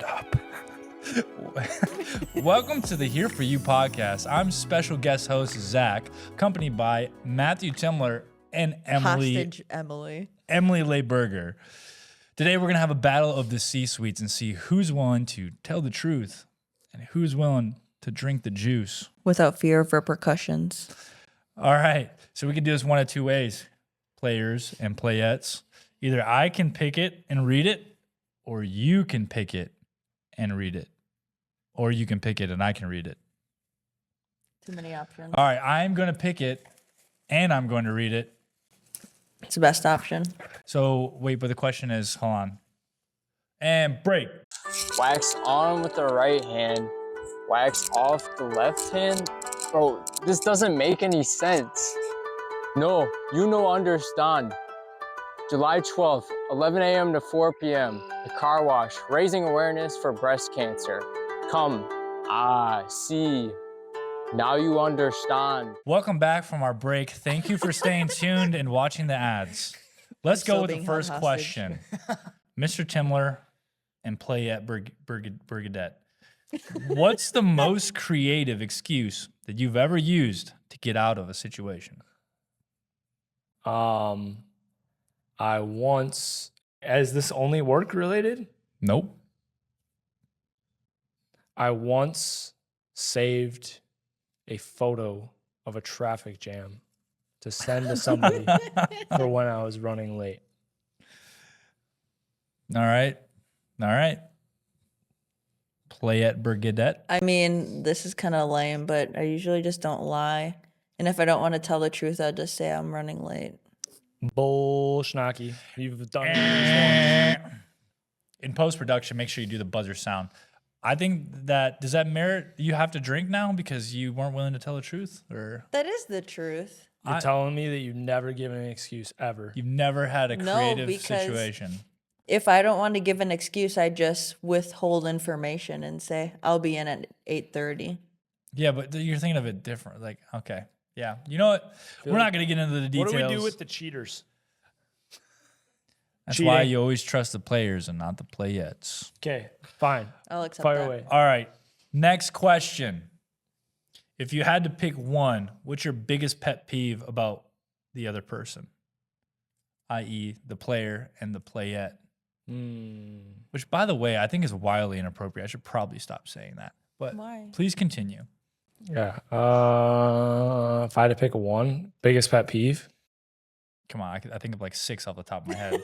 Stop. Welcome to the Here For You podcast. I'm special guest host Zach, accompanied by Matthew Timler and Hostage Emily Layberger. Today we're going to have a battle of the C-suites and see who's willing to tell the truth and who's willing to drink the juice. Without fear of repercussions. All right, so we can do this one of two ways, players and playettes. Either I can pick it and read it, or you can pick it and read it. Or you can pick it and I can read it. Too many options. All right, I'm going to pick it and I'm going to read it. It's the best option. So, wait, but the question is, hold on. And break. Wax on with the right hand, wax off the left hand. Bro, this doesn't make any sense. No, you no understand. July 12th, 11 a.m. to 4 p.m. The car wash, raising awareness for breast cancer. Come, see. Now you understand. Welcome back from our break. Thank you for staying tuned and watching the ads. Let's go with the first question. Mr. Timler and Playette Brigadette. What's the most creative excuse that you've ever used to get out of a situation? I once, is this only work related? Nope. I once saved a photo of a traffic jam to send to somebody for when I was running late. All right. Playette Brigadette. I mean, this is kind of lame, but I usually just don't lie. And if I don't want to tell the truth, I'll just say I'm running late. Bull schnocky. You've done this once. In post-production, make sure you do the buzzer sound. I think that, does that merit you have to drink now because you weren't willing to tell the truth? Or That is the truth. You're telling me that you've never given an excuse ever. you've never had a creative because situation? If I don't want to give an excuse, I just withhold information and say, I'll be in at 8:30. Yeah, but you're thinking of it different. Like, okay. Yeah. You know what? We're not going to get into the details. What do we do with the cheaters? That's cheating? why you always trust the players and not the playettes. Okay, fine. I'll accept Fire that. away. All right. Next question. If you had to pick one, what's your biggest pet peeve about the other person? I.e., the player and the playette. Which, by the way, I think is wildly inappropriate. I should probably stop saying that. But Why? please continue. Yeah. If I had to pick one, biggest pet peeve. Come on. I think of like 6 off the top of my head.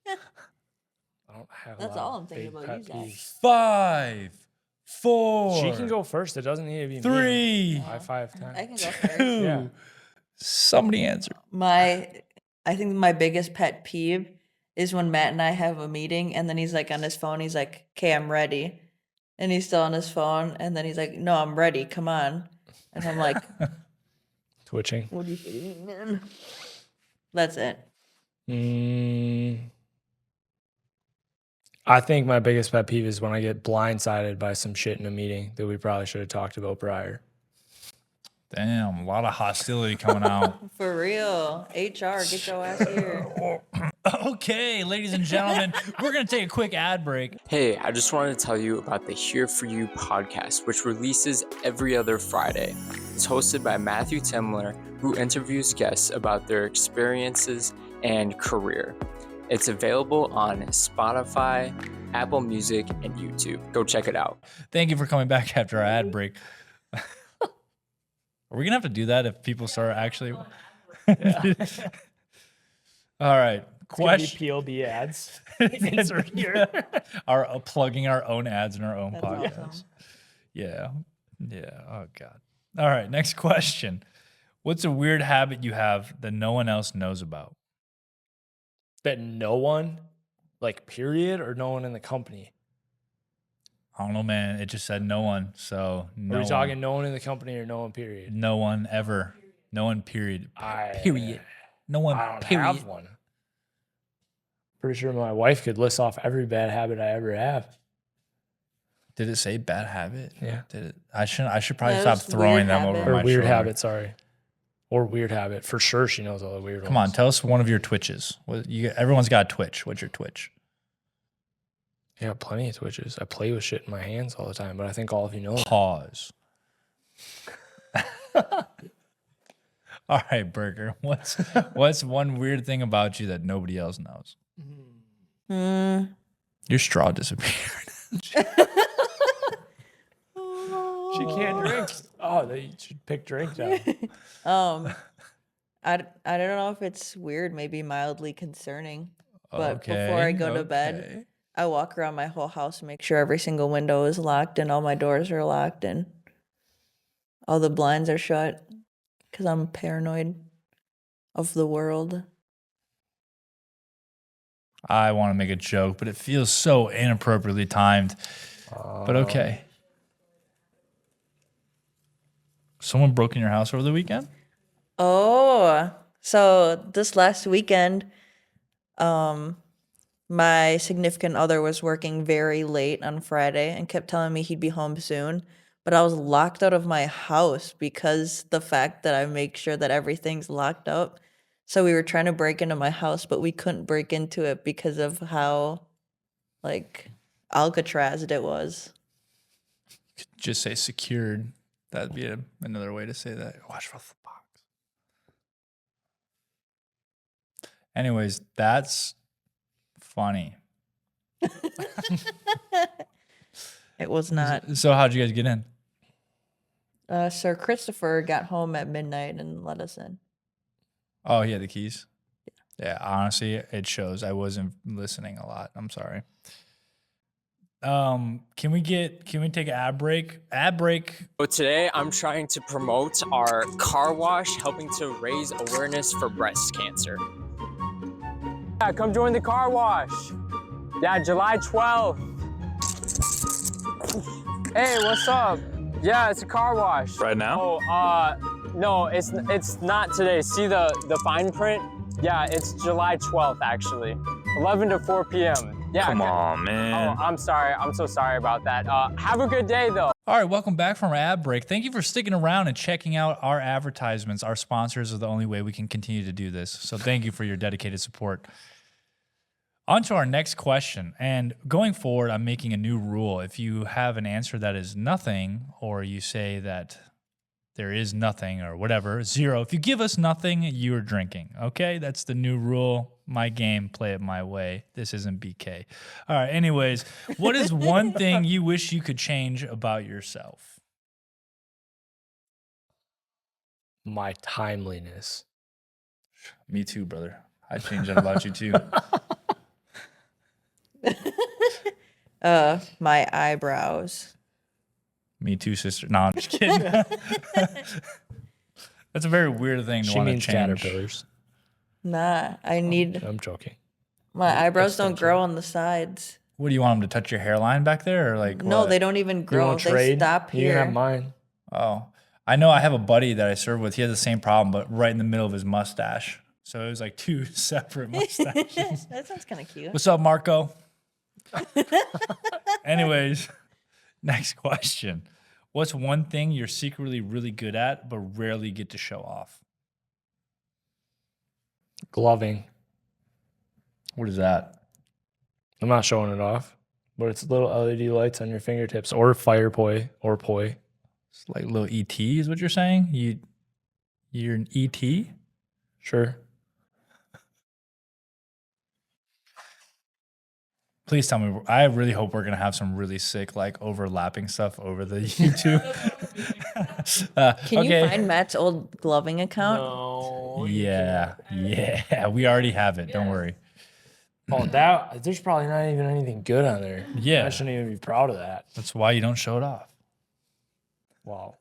I don't have. That's a lot all of I'm thinking big about pet you, Zach. peeves. 5, 4. She can go first. It doesn't need to be 3. me. High five time. I can go first. 2. Yeah. Somebody answer. I think my biggest pet peeve is when Matt and I have a meeting and then he's like on his phone. He's like, okay, I'm ready. And he's still on his phone. And then he's like, no, I'm ready. Come on. And I'm like, Twitching. what do you think, man? That's it. I think my biggest pet peeve is when I get blindsided by some shit in a meeting that we probably should have talked about prior. Damn, a lot of hostility coming out. For real. HR, get your ass here. Okay, ladies and gentlemen, we're going to take a quick ad break. Hey, I just wanted to tell you about the Here For You podcast, which releases every other Friday. It's hosted by Matthew Timler, who interviews guests about their experiences and career. It's available on Spotify, Apple Music, and YouTube. Go check it out. Thank you for coming back after our ad break. Are we going to have to do that if people start actually? All right. Question. PLB ads. Insert here. Our plugging our own ads in our own That's podcast. awesome. Yeah. Oh, God. All right. Next question. What's a weird habit you have that no one else knows about? That no one, like period, or no one in the company? I don't know, man. It just said no one. So no Are we one. talking no one in the company or no one period? No one ever. No one, period. I No one, don't period. have one. Pretty sure my wife could list off every bad habit I ever have. Did it say bad habit? Yeah. Did it? I should probably No, stop it's throwing weird them habit. over Or my weird shoulder. habit, sorry. Or weird habit. For sure she knows all the weird Come on, ones. tell us one of your twitches. Everyone's got a twitch. What's your twitch? Yeah, plenty of Twitches. I play with shit in my hands all the time, but I think all of you know that. Pause. All right, Burger. What's one weird thing about you that nobody else knows? Your straw disappeared. She can't drink. Oh, they should pick drink now. I don't know if it's weird, maybe mildly concerning. But before I go to bed, I walk around my whole house and make sure every single window is locked and all my doors are locked and all the blinds are shut because I'm paranoid of the world. I want to make a joke, but it feels so inappropriately timed. But okay. Someone broke in your house over the weekend? Oh, so this last weekend, my significant other was working very late on Friday and kept telling me he'd be home soon. But I was locked out of my house because the fact that I make sure that everything's locked up. So we were trying to break into my house, but we couldn't break into it because of how, like, Alcatrazed it was. Just say secured. That'd be another way to say that. Watch for the box. Anyways, that's funny. It was not. So how'd you guys get in? Sir Christopher got home at midnight and let us in. Oh, he had the keys? Yeah, honestly, it shows. I wasn't listening a lot. I'm sorry. Can we take an ad break? Ad break. So today I'm trying to promote our car wash, helping to raise awareness for breast cancer. Yeah, come join the car wash. Yeah, July 12th. Hey, what's up? Yeah, it's a car wash. Right now? Oh, no, it's not today. See the fine print? Yeah, it's July 12th actually. 11 to 4 p.m. Yeah. Come on, man. Oh, I'm sorry. I'm so sorry about that. Have a good day though. All right, welcome back from our ad break. Thank you for sticking around and checking out our advertisements. Our sponsors are the only way we can continue to do this. So thank you for your dedicated support. On to our next question. And going forward, I'm making a new rule. If you have an answer that is nothing, or you say that there is nothing or whatever, 0. If you give us nothing, you're drinking. Okay? That's the new rule. My game, play it my way. This isn't BK. All right, anyways, what is one thing you wish you could change about yourself? My timeliness. Me too, brother. I'd change that about you too. My eyebrows. Me too, sister. No, I'm just kidding. That's a very weird thing to She want to means change. caterpillars. Nah, I need I'm joking. my eyebrows don't grow on the sides. What do you want them to touch your hairline back there, or like? No, what? they don't even You grow. want They trade? stop You here. can have mine. Oh, I know. I have a buddy that I serve with. He has the same problem, but right in the middle of his mustache. So it was like 2 separate mustaches. That sounds kind of cute. What's up, Marco? Anyways, next question. What's one thing you're secretly really good at but rarely get to show off? Gloving. What is that? I'm not showing it off, but it's little LED lights on your fingertips or fire poi or poi. It's like little ET is what you're saying? You're an ET? Sure. Please tell me. I really hope we're gonna have some really sick, like overlapping stuff over the YouTube. Can okay. you find Matt's old gloving account? No. Yeah, we already have it. Don't worry. Oh, that there's probably not even anything good on there. Yeah. I shouldn't even be proud of that. That's why you don't show it off. Wow.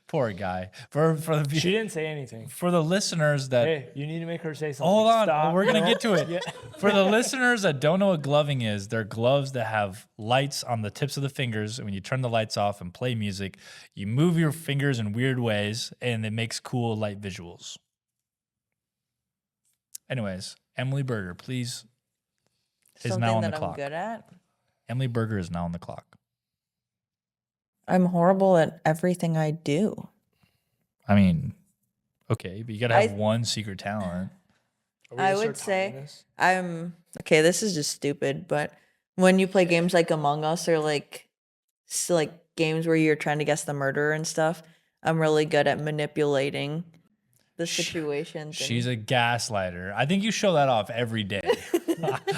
Poor guy. For the She didn't say anything. for the listeners that Hey, you need to make her say something. hold on, Stop. we're gonna get to it. Yeah. For the listeners that don't know what gloving is, they're gloves that have lights on the tips of the fingers. And when you turn the lights off and play music, you move your fingers in weird ways, and it makes cool light visuals. Anyways, Emily Berger, please. Is Something now on that the I'm clock. good at. Emily Berger is now on the clock. I'm horrible at everything I do. I mean, okay, but you gotta have I- one secret talent. Are we I gonna would start say timing this? I'm okay. This is just stupid, but When you play games like Among Us or like games where you're trying to guess the murderer and stuff, I'm really good at manipulating the situations. She's a gaslighter. I think you show that off every day.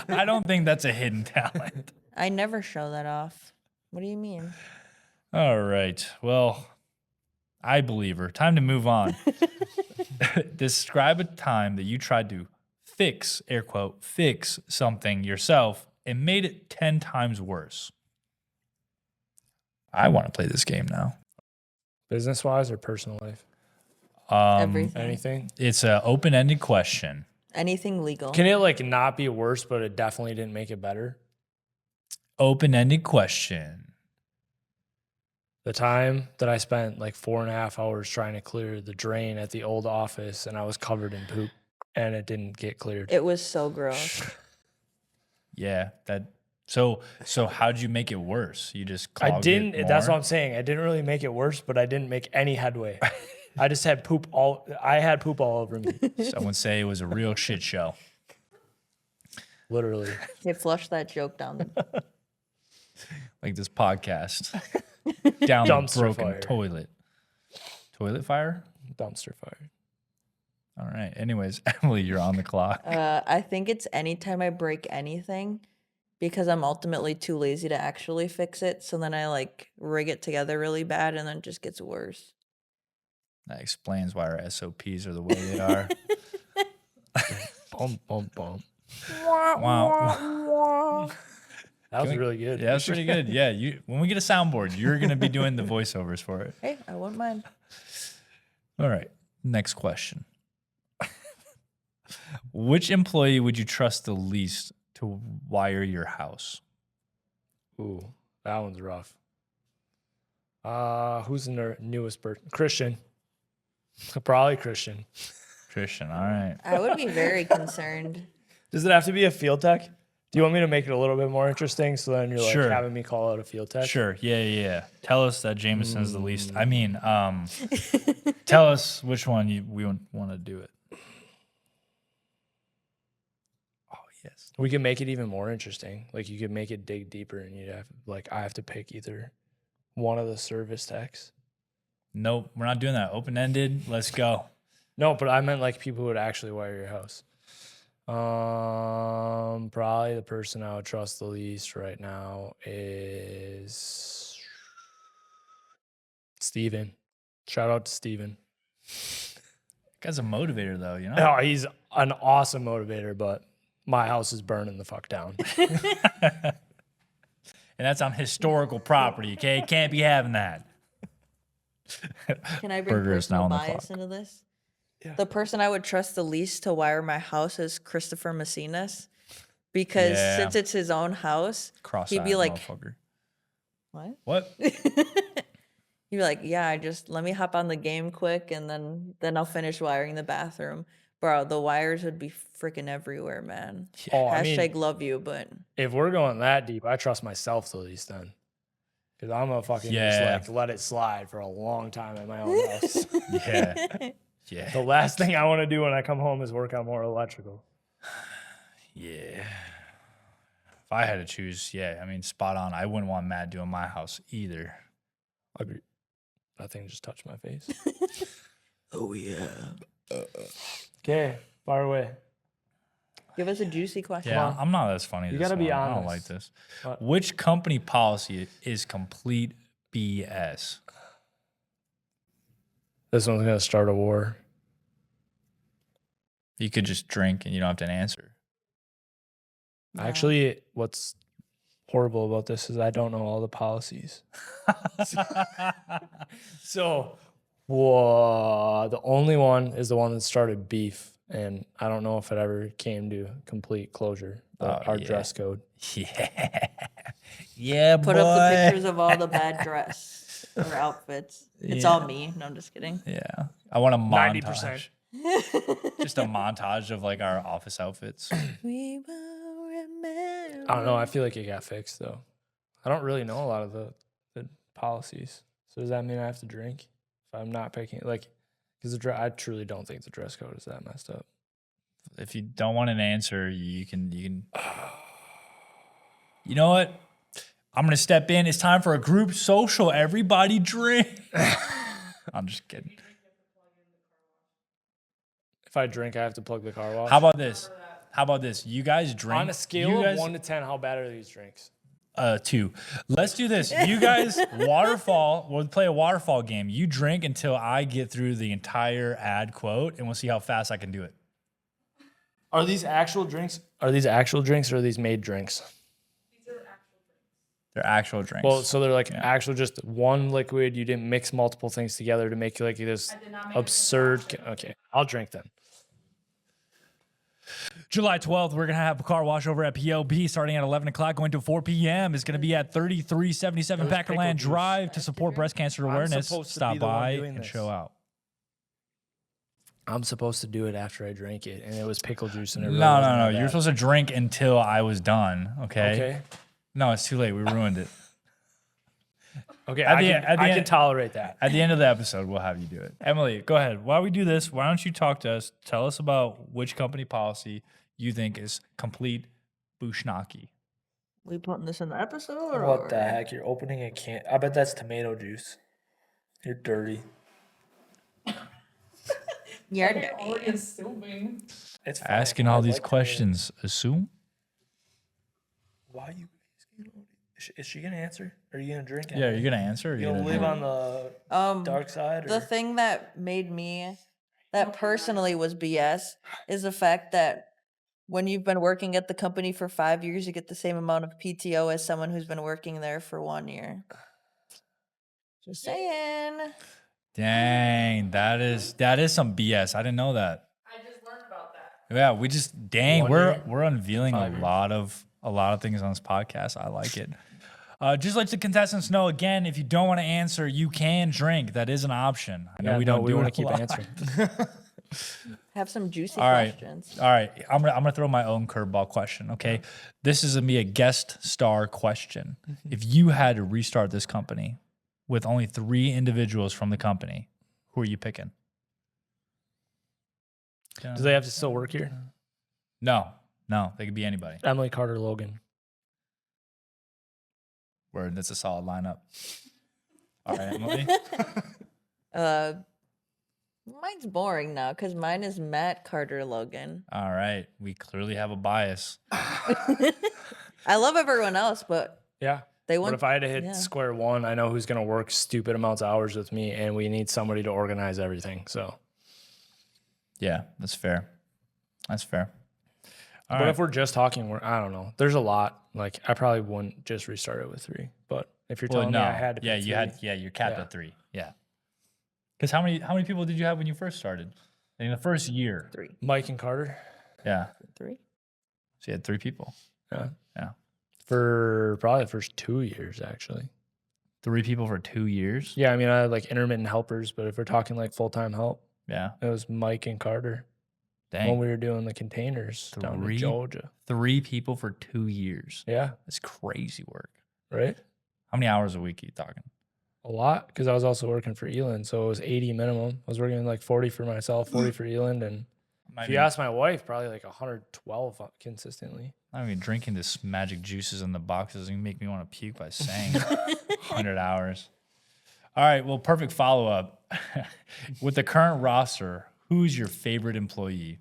I don't think that's a hidden talent. I never show that off. What do you mean? All right. Well, I believe her. Time to move on. Describe a time that you tried to fix, air quote, fix something yourself and made it 10 times worse. I want to play this game now. Business wise or personal life? Everything. Anything? It's an open-ended question. Anything legal. Can it like not be worse, but it definitely didn't make it better? Open-ended question. The time that I spent like 4.5 hours trying to clear the drain at the old office and I was covered in poop and it didn't get cleared. It was so gross. Yeah, that. So how'd you make it worse? You just I clogged didn't. it That's what more? I'm saying. I didn't really make it worse, but I didn't make any headway. I just had poop all. I had poop all over me, Someone say it was a real shit show. literally. They flushed that joke down. Like this podcast. Down the Dumpster broken fire. toilet. Toilet fire? Dumpster fire. All right. Anyways, Emily, you're on the clock. I think it's anytime I break anything because I'm ultimately too lazy to actually fix it. So then I like rig it together really bad and then it just gets worse. That explains why our SOPs are the way they are. Bum, bum, bum. Wow. That was Can we- really good. Yeah, that's pretty good. Yeah, when we get a soundboard, you're gonna be doing the voiceovers for it. Hey, I wouldn't mind. All right. Next question. Which employee would you trust the least to wire your house? Ooh, that one's rough. Who's the newest person? Christian. Probably Christian. Christian. All right. I would be very concerned. Does it have to be a field tech? Do you want me to make it a little bit more interesting so then you're like Sure. having me call out a field tech? Sure. Yeah. Tell us that Jameson's the least. I mean, tell us which one we want to do it. Oh, yes. We can make it even more interesting. Like you could make it dig deeper and you'd have like I have to pick either one of the service techs. Nope. We're not doing that. Open-ended. Let's go. No, but I meant like people who would actually wire your house. Probably the person I would trust the least right now is Steven. Shout out to Steven. Guy's a motivator, though, you know? No, he's an awesome motivator, but my house is burning the fuck down. And that's on historical property, okay? Can't be having that. Can I bring Burger is now personal on the bias clock. into this? Yeah. The person I would trust the least to wire my house is Christopher Messinas. Because Yeah. since it's his own house, Cross-eyed he'd be like, motherfucker. what? What? He'd be like, yeah, let me hop on the game quick and then I'll finish wiring the bathroom. Bro, the wires would be freaking everywhere, man. Oh, I Hashtag mean, love you, but if we're going that deep, I trust myself the least then. Because I'm going to fucking Yeah. just like let it slide for a long time at my own house. Yeah. Yeah. The last thing I want to do when I come home is work on more electrical. Yeah. If I had to choose, yeah, I mean, spot on. I wouldn't want Matt doing my house either. Agree. That thing just touched my face. oh yeah. Okay, fire away. Give us a juicy question. Yeah, on. I'm not as funny. You this gotta be one. I don't like honest. this. What? Which company policy is complete BS? This one's gonna start a war. You could just drink and you don't have to answer. No. Actually, what's horrible about this is I don't know all the policies. So, the only one is the one that started beef, and I don't know if it ever came to complete closure. But Oh, our yeah. dress code. Yeah. Yeah, Put boy. up the pictures of all the bad dress or outfits. It's Yeah. all me. No, I'm just kidding. Yeah. I want a 90%. montage. Just a montage of like our office outfits. We will remember. I don't know. I feel like it got fixed though. I don't really know a lot of the policies. So does that mean I have to drink if I'm not picking like? Because I truly don't think the dress code is that messed up. If you don't want an answer, you can You know what? I'm going to step in. It's time for a group social. Everybody drink. I'm just kidding. If I drink, I have to plug the car wash. How about this? You guys drink. On a scale of 1 to 10, how bad are these drinks? 2. Let's do this. You guys waterfall. We'll play a waterfall game. You drink until I get through the entire ad quote, and we'll see how fast I can do it. Are these actual drinks? Are these actual drinks or are these made drinks? They're actual drinks. Well, so they're like actual just one liquid. You didn't mix multiple things together to make like this absurd. Okay, I'll drink then. July 12th, we're going to have a car wash over at PLB starting at 11 o'clock, going to 4 p.m. It's going to be at 3377 Packerland Drive to support breast cancer awareness. Stop by and show out. I'm supposed to do it after I drink it, and it was pickle juice. And it really No. wasn't that You're bad. supposed to drink until I was done, okay? Okay. No, it's too late. We ruined it. Okay, At the I can end- tolerate that. At the end of the episode, we'll have you do it. Emily, go ahead. While we do this, why don't you talk to us? Tell us about which company policy you think is complete bushnaki. We putting this in the episode? Or What the heck? You're opening a can. I bet that's tomato juice. You're dirty. You're Already assuming. It's fine. Asking I all these like tomato. questions, assume? Why you? Is she gonna answer? Or are you gonna drink? Yeah, you're going to answer? Or You you're gonna gonna live drink? on the dark side? The Or? thing that made me, that personally was BS, is the fact that when you've been working at the company for 5 years, you get the same amount of PTO as someone who's been working there for 1 year. Just saying. Dang, that is some BS. I didn't know that. I just learned about that. Yeah, we just One year? we're unveiling 5 years. a lot of things on this podcast. I like it. Just let the contestants know again, if you don't want to answer, you can drink. That is an option. I know we don't do want it to a keep lot. answering. Have some juicy All right. questions. All right, I'm gonna throw my own curveball question. Okay, this is gonna be a guest star question. If you had to restart this company with only 3 individuals from the company, who are you picking? Do they have to still work here? No, they could be anybody. Emily Carter Logan. Word, that's a solid lineup. All right, Emily. Mine's boring now because mine is Matt Carter Logan. All right, we clearly have a bias. I love everyone else, but Yeah. they But want. if I had to hit yeah. square one, I know who's gonna work stupid amounts of hours with me, and we need somebody to organize everything. So, Yeah, that's fair. That's fair. All but right. if we're just talking, I don't know. There's a lot. Like I probably wouldn't just restart it with 3. But if you're Well, telling no, me I had to, yeah, pick you 3, had, you're capped Yeah. at 3. Yeah. Because how many people did you have when you first started? In the first year. 3. Mike and Carter. Yeah. 3. So you had 3 people. Yeah. Yeah. For probably the first 2 years, actually. 3 people for 2 years. Yeah, I mean, I had like intermittent helpers, but if we're talking like full time help, Yeah. it was Mike and Carter when Dang. we were doing the containers down in 3? Georgia. 3 people for 2 years. Yeah, That's crazy work. right. How many hours a week are you talking? A lot because I was also working for Eland, so it was 80 minimum. I was working like 40 for myself, 40 for Eland, and if you ask my wife, probably like 112 consistently. I'm even drinking this magic juices in the boxes and make me want to puke by saying 100 hours. All right. Well, perfect follow up. With the current roster, who's your favorite employee?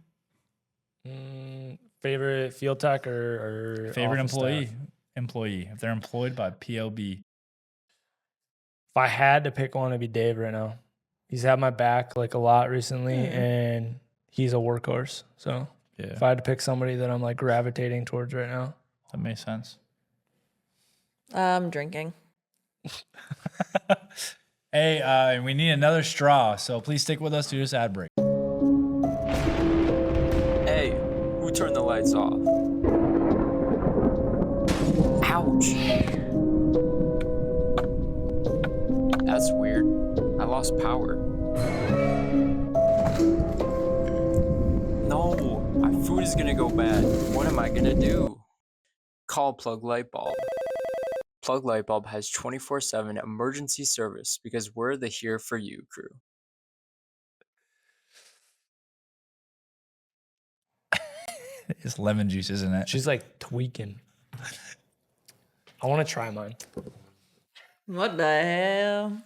Favorite field tech or Favorite office employee? staff? Employee. If they're employed by PLB. If I had to pick one, it'd be Dave right now. He's had my back like a lot recently, and he's a workhorse. So Yeah. if I had to pick somebody that I'm like gravitating towards right now, That makes sense. I'm drinking. Hey, we need another straw, so please stick with us through this ad break. Hey, who turned the lights off? Ouch. That's weird. I lost power. No, my food is gonna go bad. What am I gonna do? Call Plug Light Bulb. Plug Light Bulb has 24/7 emergency service because we're the Here For You crew. It's lemon juice, isn't it? she's like tweaking. I want to try mine. What the hell?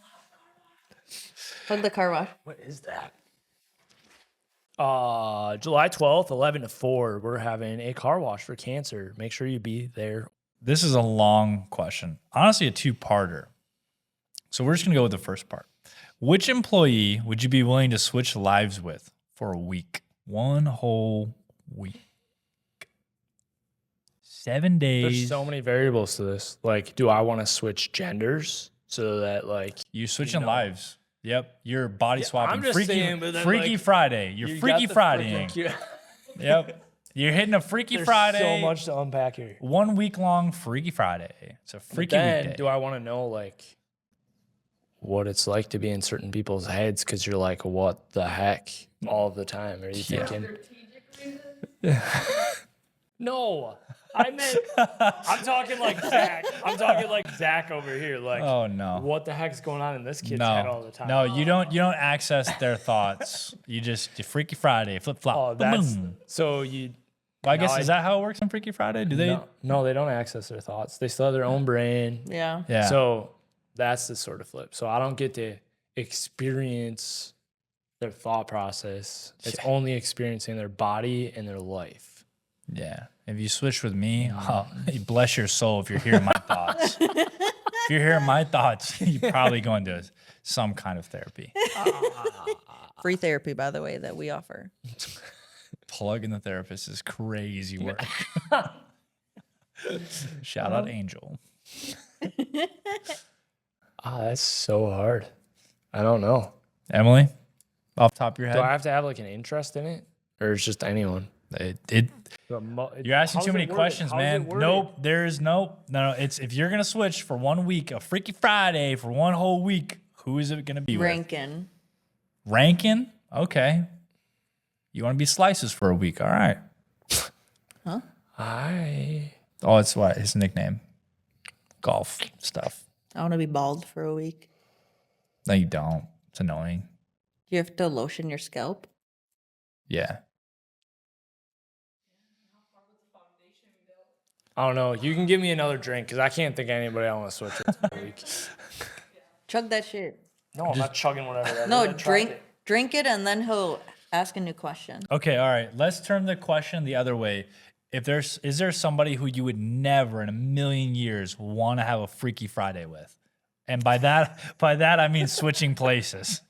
Plug the car wash. What is that? July 12th, 11 to 4, we're having a car wash for cancer. Make sure you be there. This is a long question. Honestly, a two-parter. So we're just going to go with the first part. Which employee would you be willing to switch lives with for a week? One whole week. 7 days. There's so many variables to this. Like, do I want to switch genders so that, like, You switching know. lives. Yep. You're body swapping. I'm just Freaky, saying, but then, Freaky like, Friday. You're you Freaky got the Fridaying. freaking- Yep. You're hitting a Freaky There's Friday. so much to unpack here. 1 week long Freaky Friday. It's a But freaky then, weekday. do I want to know, like, what it's like to be in certain people's heads? Because you're like, what the heck all the time? Are you Yeah. thinking? No, I meant, I'm talking like Zach. I'm talking like Zach over here. Like, Oh no. what the heck's going on in this kid's head all the time? No, you don't access their thoughts. You Freaky Friday, flip flop. Oh, that's boom. so you. Well, I guess no, is that how it works on Freaky Friday? Do they? No, they don't access their thoughts. They still have their own brain. Yeah. Yeah. So that's the sort of flip. So I don't get to experience their thought process. It's only experiencing their body and their life. Yeah. If you switch with me, oh, bless your soul if you're hearing my thoughts. If you're hearing my thoughts, you're probably going to some kind of therapy. Free therapy, by the way, that we offer. Plugging the therapist is crazy work. Shout out Angel. That's so hard. I don't know. Emily, off the top of your head. Do I have to have like an interest in it, or it's just anyone? You're asking too many questions, man. Nope, there is no. It's if you're gonna switch for 1 week, a Freaky Friday for 1 whole week. Who is it gonna be with? Rankin. Rankin? Okay. You want to be slices for a week? All right. Huh? Oh, it's what his nickname. Golf stuff. I want to be bald for a week. No, you don't. It's annoying. Do you have to lotion your scalp? Yeah. I don't know. You can give me another drink because I can't think of anybody I want to switch with for a week. Chug that shit. No, I'm not chugging whatever that No, is. I tried drink it, and then he'll ask a new question. Okay. All right. Let's turn the question the other way. Is there somebody who you would never in a million years want to have a Freaky Friday with? And by that I mean switching places.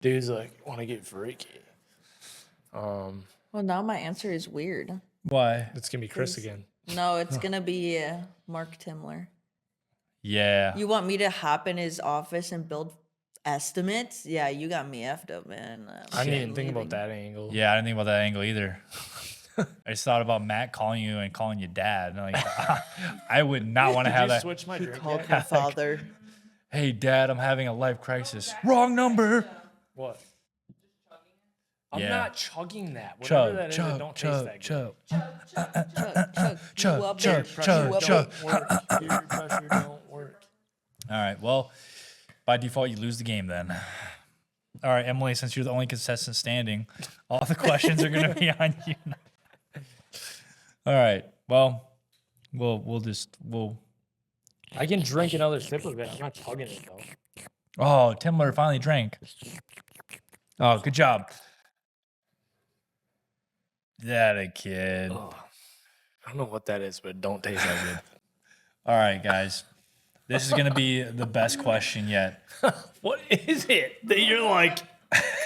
Dude's like, want to get freaky. Well, now my answer is weird. Why? It's gonna be Chris again. No, it's gonna be Mark Timler. Yeah. You want me to hop in his office and build estimates? Yeah, you got me effed up, man. I didn't even think about that angle. Yeah, I didn't think about that angle either. I just thought about Matt calling you and calling you dad. And like, I would not want to have Did you that. switch my drink Called yet? my father. Hey, dad, I'm having a life crisis. Wrong number. What? I'm Yeah. not chugging that. Whatever that is, it don't taste that good. chug. Chug, chug, chug, chug, chug. Peer pressure don't work. All right. Well, by default, you lose the game then. All right, Emily, since you're the only contestant standing, all the questions are going to be on you. All right. Well, we'll. I can drink another sip of it. I'm not chugging it though. Oh, Timler finally drank. Oh, good job. That a kid. Oh, I don't know what that is, but it don't taste that good. All right, guys. This is going to be the best question yet. What is it that you're like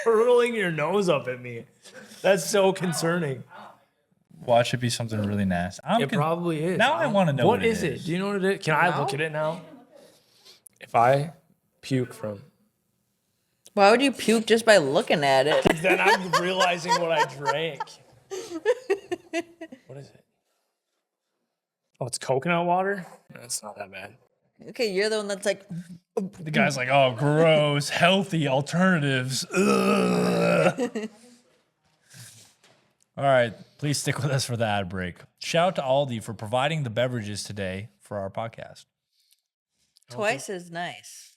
curling your nose up at me? That's so concerning. Watch it be something really nasty. It probably is. Now I want to know What is it? Do you know what it is? Can I look at it now? If I puke from, Why would you puke just by looking at it? then I'm realizing what I drank. What is it? Oh, it's coconut water? That's not that bad. Okay, you're the one that's like, The guy's like, oh, gross, healthy alternatives. Ugh. All right, please stick with us for the ad break. Shout out to Aldi for providing the beverages today for our podcast. twice as nice.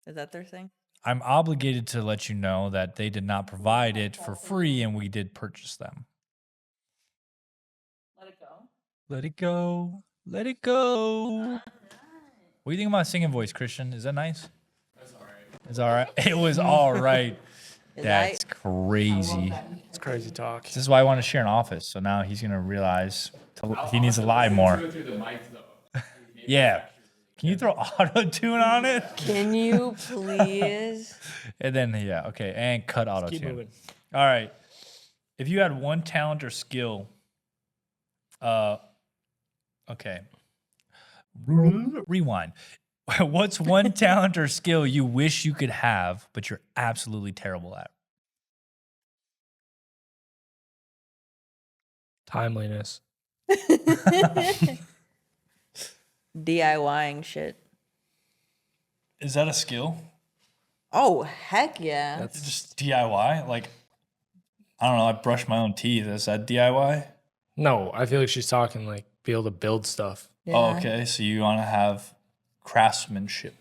Is that their thing? I'm obligated to let you know that they did not provide it for free and we did purchase them. Let it go. Let it go. Let it go. What do you think about singing voice, Christian? Is that nice? That's all right. It's all right. It was all right. That's crazy. It's crazy talk. This is why I want to share an office. So now he's gonna realize he needs to lie more. Yeah. Can you throw auto tune on it? Can you please? And then okay, and cut auto Keep tune. moving. All right. If you had one talent or skill, okay. Rewind. What's one talent or skill you wish you could have, but you're absolutely terrible at? Timeliness. DIYing shit. Is that a skill? Oh, heck yeah. That's Just DIY? Like, I don't know. I brush my own teeth. Is that DIY? no. I feel like she's talking like be able to build stuff. Yeah. Oh, okay. So you want to have craftsmanship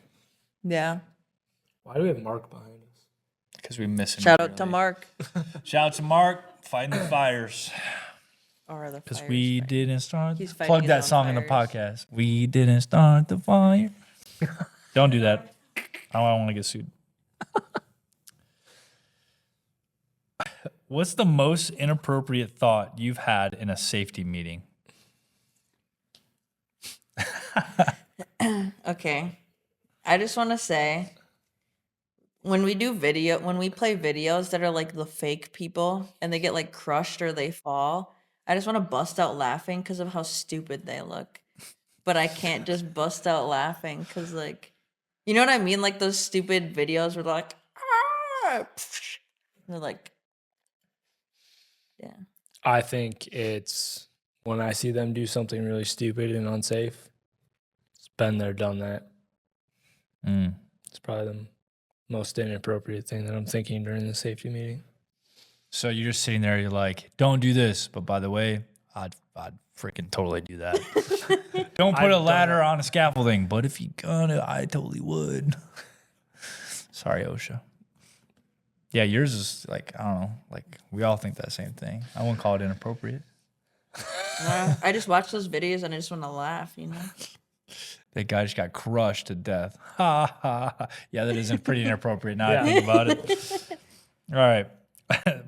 Yeah. Why do we have Mark behind us? because we miss him. Shout out to dearly. Mark. Shout out to Mark fighting the fires Or the because fires we fight. didn't start. He's fighting Plug his that own song in the fires. podcast. We didn't start the fire. Don't do that. I don't want to get sued. What's the most inappropriate thought you've had in a safety meeting? Okay. I just want to say when we play videos that are like the fake people and they get like crushed or they fall, I just want to bust out laughing because of how stupid they look. But I can't just bust out laughing because, like, you know what I mean? Like those stupid videos where they're like, ah, they're like, yeah. I think it's when I see them do something really stupid and unsafe. It's been there, done that. Mm. It's probably the most inappropriate thing that I'm thinking during the safety meeting. So you're just sitting there, you're like, don't do this. But by the way, I'd freaking totally do that. Don't put I've a done ladder that. on a scaffolding, but if you gonna, I totally would. Sorry, OSHA. Yeah, yours is like, I don't know, like we all think that same thing. I wouldn't call it inappropriate. I just watch those videos and I just want to laugh, you know? That guy just got crushed to death. Ha ha ha. Yeah, that isn't pretty inappropriate now I Yeah. think about it. All right.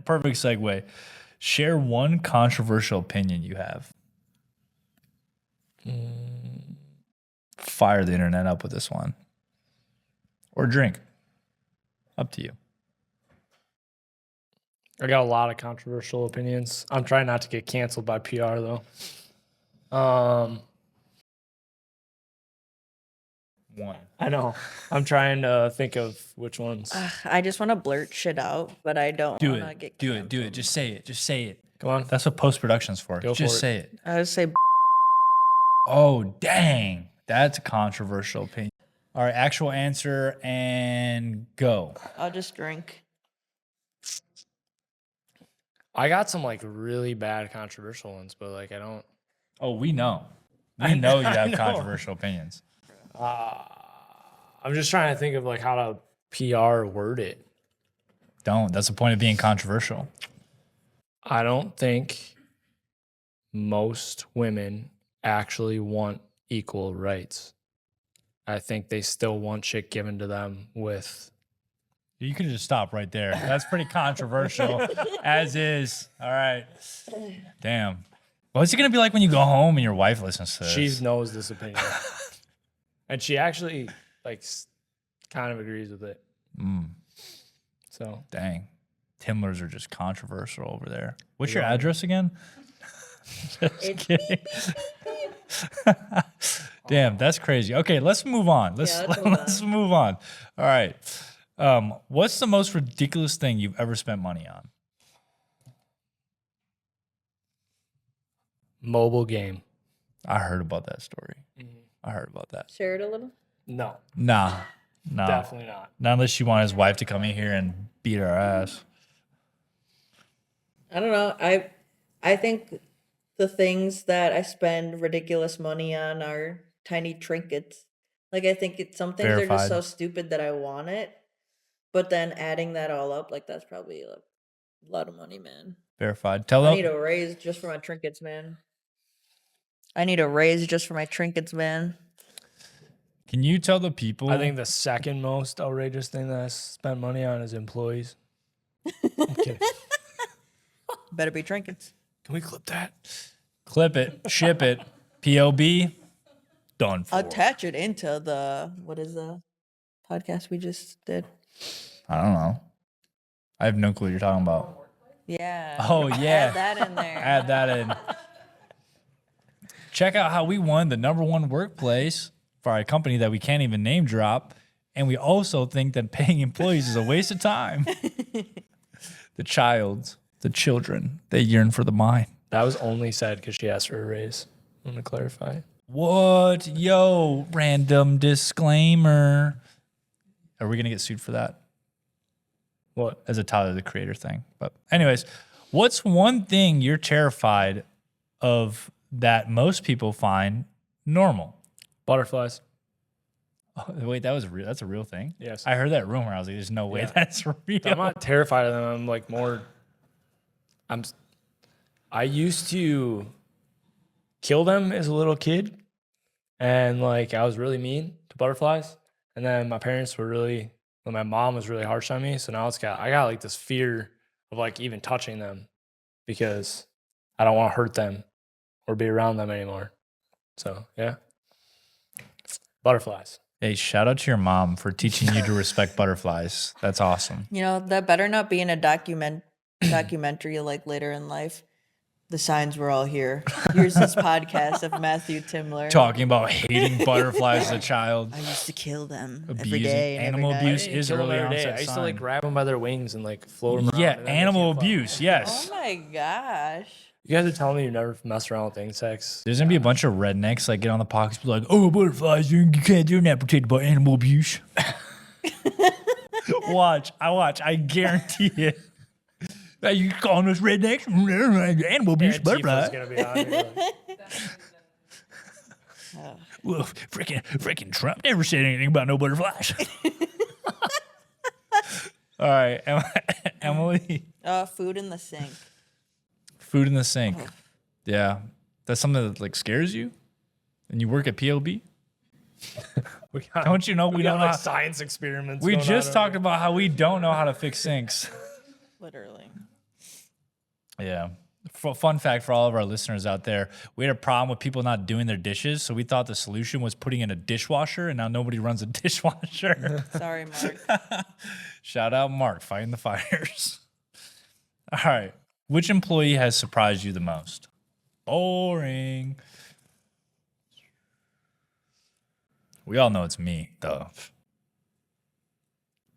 Perfect segue. Share one controversial opinion you have. Fire the internet up with this one. Or drink. Up to you. I got a lot of controversial opinions. I'm trying not to get canceled by PR though. One. I know. I'm trying to think of which ones. I just want to blurt shit out, but I don't Do want to it. get Do it. canceled. Do it. Just say it. Just say it. Come on. That's what post production's for. Go Just for it. say it. I would say Oh, dang. That's a controversial opinion. All right, actual answer and go. I'll just drink. I got some like really bad controversial ones, but like I don't. Oh, we know. We I know you know- I have know. controversial opinions. I'm just trying to think of like how to PR word it. Don't. That's the point of being controversial. I don't think most women actually want equal rights. I think they still want shit given to them with. You could just stop right there. That's pretty controversial, as is. All right. Damn. What's it going to be like when you go home and your wife listens to this? She knows this opinion, and she actually like kind of agrees with it. Mm, So dang. Timlers are just controversial over there. What's your Yeah. address again? Just kidding. Damn, that's crazy. Okay, let's move on. Let's Yeah, let's move let's move on. All right. What's the most ridiculous thing you've ever spent money on? mobile game. I heard about that story. I heard about that. Share it a little. No, Nah. No. definitely not. Not unless you want his wife to come in here and beat our ass. I don't know. I think the things that I spend ridiculous money on are tiny trinkets. Like I think it's some things are just so Verified. stupid that I want it, but then adding that all up, like that's probably a lot of money, man. Verified. Tell I need them. a raise just for my trinkets, man. I need a raise just for my trinkets, man. Can you tell the people? I think the second most outrageous thing that I spent money on is employees. I'm kidding. Better be trinkets. Can we clip that? Clip it, ship it, POB, done for. Attach it into what is the podcast we just did? I don't know. I have no clue what you're talking about. Yeah. Oh, yeah. Add that in there. Add that in. Check out how we won the #1 workplace for our company that we can't even name drop. And we also think that paying employees is a waste of time. The children, they yearn for the mine. That was only said because she asked for a raise. I'm going to clarify. What? Yo, random disclaimer. Are we going to get sued for that? What? As a Tyler, the Creator thing. But anyways, what's one thing you're terrified of that most people find normal? Butterflies. Oh, wait, that's a real thing? Yes. I heard that rumor. I was like, there's no way Yeah. that's real. I'm not terrified of them. I'm like more. I used to kill them as a little kid, and like I was really mean to butterflies. And then my parents were my mom was really harsh on me. So now I got like this fear of like even touching them because I don't want to hurt them or be around them anymore. So yeah, butterflies. Hey, shout out to your mom for teaching you to respect butterflies. That's awesome. You know, that better not be in a documentary like later in life. The signs were all here. Here's this podcast of Matthew Timler. Talking about hating butterflies as a child. I used to kill them every Abusing day. And animal every night. abuse is Kill 'em early every day. onset I used to sign. like grab them by their wings and like float them around. Yeah, and then they animal can't fly. abuse. Yes. Oh my gosh. You guys are telling me you never messed around with insects? There's gonna be a bunch of rednecks like get on the podcast, be like, "Oh, butterflies, you can't. They're not protected by animal abuse." I guarantee it. Are you calling us rednecks? Animal abuse, Antifa's butterfly. gonna be on here, like, Well, freaking Trump never said anything about no butterflies. All right, Emily. Food in the sink. Food in the sink. Yeah, that's something that like scares you, and you work at POB. we got, Don't you know we got don't know? like science experiments. We going just on talked about how we don't know how to fix sinks. Literally. Yeah. Fun fact for all of our listeners out there, we had a problem with people not doing their dishes, so we thought the solution was putting in a dishwasher, and now nobody runs a dishwasher. Sorry, Mark. Shout out Mark, fighting the fires. All right. Which employee has surprised you the most? Boring. We all know it's me, though.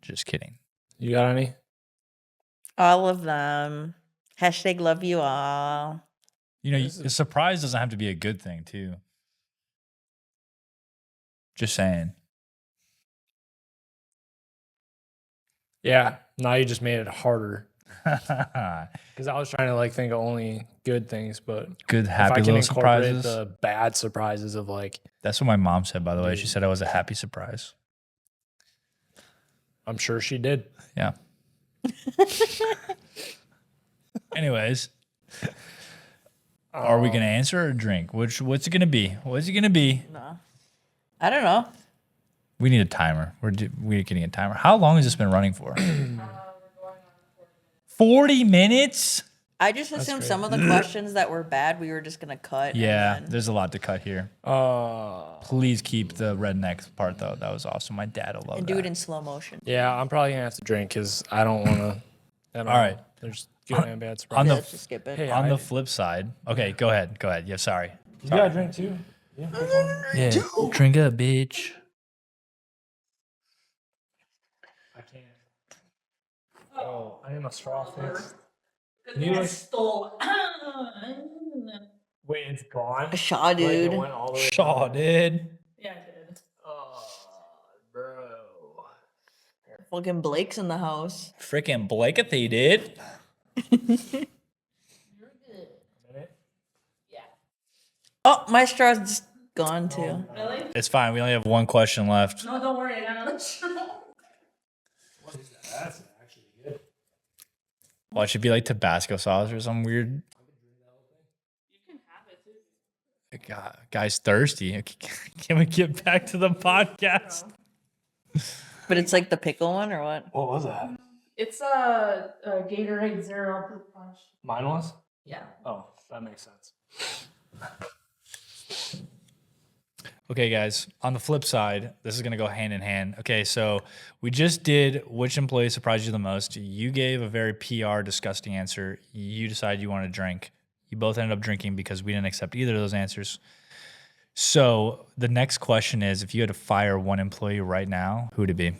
Just kidding. You got any? All of them. Hashtag love you all. You know, a surprise doesn't have to be a good thing, too. Just saying. Yeah. Now you just made it harder because I was trying to like think of only good things, but Good, if I happy can little incorporate surprises. the bad surprises of like, That's what my mom said, by the way. She Dude. said I was a happy surprise. I'm sure she did. Yeah. Anyways, are we gonna answer or drink? What's it gonna be? What's it gonna be? No. I don't know. We need a timer. We're getting a timer. How long has this been running for? 40 minutes? I just assumed some of the questions that were bad we were just gonna cut. Yeah, And then, there's a lot to cut here. Please keep the redneck part though. That was awesome. My dad will love and that. do it in slow motion. Yeah, I'm probably gonna have to drink because I don't want to. All right. There's good and bad On surprises. the- Let's just skip it. Hey, On I- the flip side, okay, go ahead. Yeah, sorry. You got a drink too? Yeah. Yeah, drink up, bitch. I can't. Oh, I need my straw fixed. I stole. Wait, it's gone. Shaw, Like, it dude. went all the way Shaw down. did. Yeah, I did. Oh, bro. Fucking Blake's in the house. Freaking Blakethy did. Oh, my straw's just gone too. Really? It's fine. We only have one question left. No, don't worry. I got another straw. That's actually good. Well, it should be like Tabasco sauce or some weird. You can have it too. Guy's thirsty. Can we get back to the podcast? But it's like the pickle one or what? What was that? It's a Gatorade Zero Fruit Punch. Mine was? Yeah. Oh, that makes sense. Okay, guys, on the flip side, this is going to go hand in hand. Okay, so we just did which employee surprised you the most. You gave a very PR disgusting answer. You decided you wanted to drink. You both ended up drinking because we didn't accept either of those answers. So the next question is, if you had to fire one employee right now, who would it be?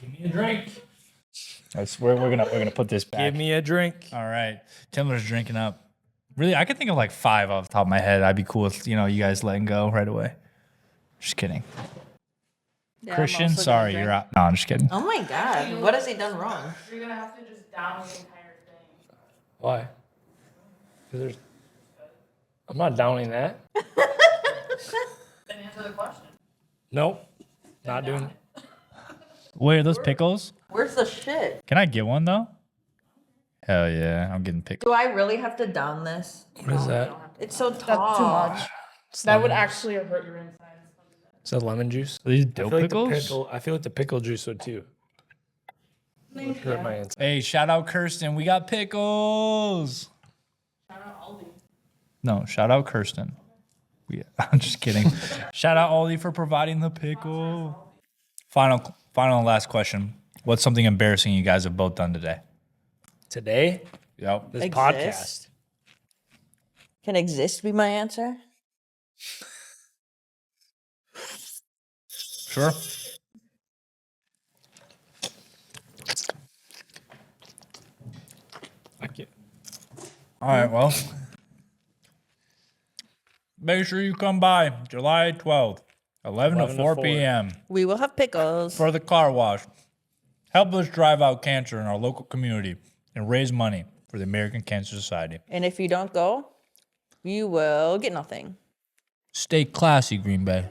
Give me a drink. We're gonna put this back. Give me a drink. All right, Timler's drinking up. Really, I could think of like 5 off the top of my head. I'd be cool with you guys letting go right away. Just kidding. Yeah, I'm Christian, also gonna sorry, drink. you're out. No, I'm just kidding. Oh my god, what has he done wrong? You're gonna have to just down the entire thing. Why? 'Cause there's. I'm not downing that. Then answer the question. Nope. Not doing it. Wait, are those pickles? Where's the shit? Can I get one though? Hell yeah, I'm getting pickles. Do I really have to down this? What is that? It's so That's tall. too much. It's That would lemon- actually hurt your insides. Is that lemon juice? Are these I dope feel like pickles? I feel like the pickle juice would too. Would hurt my inside. Hey, shout out Kirsten. We got pickles. Shout out Aldi. No, shout out Kirsten. I'm just kidding. Shout out Aldi for providing the pickle. Final and last question. What's something embarrassing you guys have both done today? Today, Yep. this Exist? podcast. Can exist be my answer? Sure. I can't. All right, well. Make sure you come by July 12th, 11 to 11 to 4 4. p.m. We will have pickles. for the car wash. Help us drive out cancer in our local community and raise money for the American Cancer Society. And if you don't go, you will get nothing. Stay classy, Green Bay.